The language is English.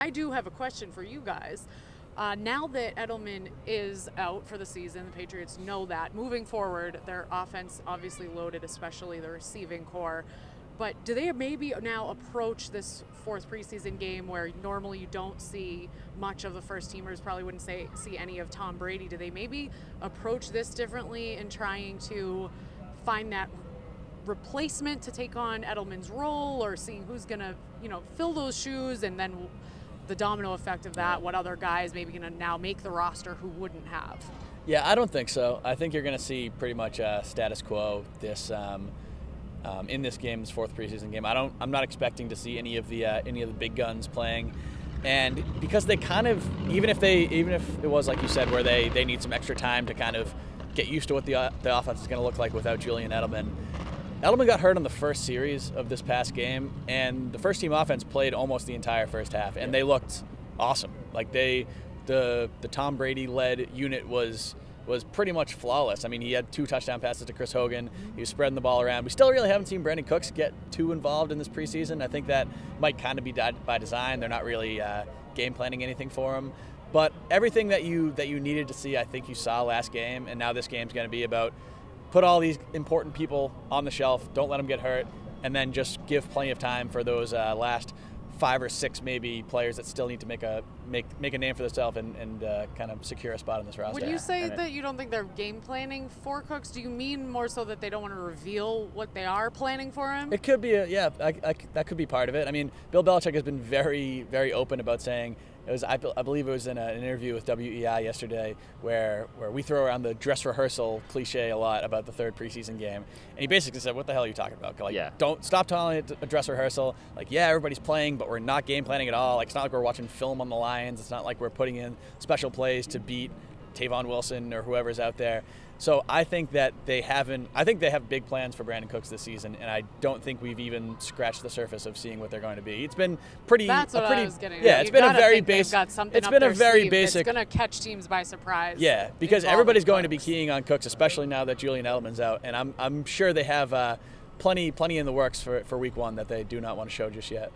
I do have a question for you guys. Now that Edelman is out for the season, the Patriots know that. Moving forward, their offense obviously loaded, especially the receiving core. But do they maybe now approach this fourth preseason game where normally you don't see much of the first teamers, probably wouldn't see any of Tom Brady? Do they maybe approach this differently in trying to find that replacement to take on Edelman's role, or seeing who's going to, fill those shoes, and then the domino effect of that, what other guys maybe going to now make the roster who wouldn't have? Yeah, I don't think so. I think you're going to see pretty much status quo in this game, this fourth preseason game. I'm not expecting to see any of the big guns playing, and because they kind of, even if it was like you said, where they need some extra time to kind of get used to what the offense is going to look like without Julian Edelman. Edelman got hurt on the first series of this past game, and the first team offense played almost the entire first half, and they looked awesome. Like the Tom Brady led unit was pretty much flawless. I mean, he had 2 touchdown passes to Chris Hogan. He was spreading the ball around. We still really haven't seen Brandon Cooks get too involved in this preseason. I think that might kind of be by design. They're not really game planning anything for him. But everything that you needed to see, I think you saw last game, and now this game's going to be about put all these important people on the shelf, don't let them get hurt, and then just give plenty of time for those last 5 or 6 maybe players that still need to make a name for themselves and kind of secure a spot in this roster. When you say that you don't think they're game planning for Cooks, do you mean more so that they don't want to reveal what they are planning for him? It could be, that could be part of it. I mean, Bill Belichick has been very, very open about saying, I believe it was in an interview with WEI yesterday where we throw around the dress rehearsal cliche a lot about the third preseason game. And he basically said, what the hell are you talking about? Like, Don't stop calling it a dress rehearsal. Like, yeah, everybody's playing, but we're not game planning at all. Like, it's not like we're watching film on the Lions. It's not like we're putting in special plays to beat Tavon Wilson or whoever's out there. So I think that they have big plans for Brandon Cooks this season, and I don't think we've even scratched the surface of seeing what they're going to be. It's been pretty. That's what I was getting at. Yeah, it's been a very basic. It's been a very basic. It's going to catch teams by surprise. Yeah, because everybody's going to be keying on Cooks, especially now that Julian Edelman's out, and I'm sure they have plenty in the works for week 1 that they do not want to show just yet.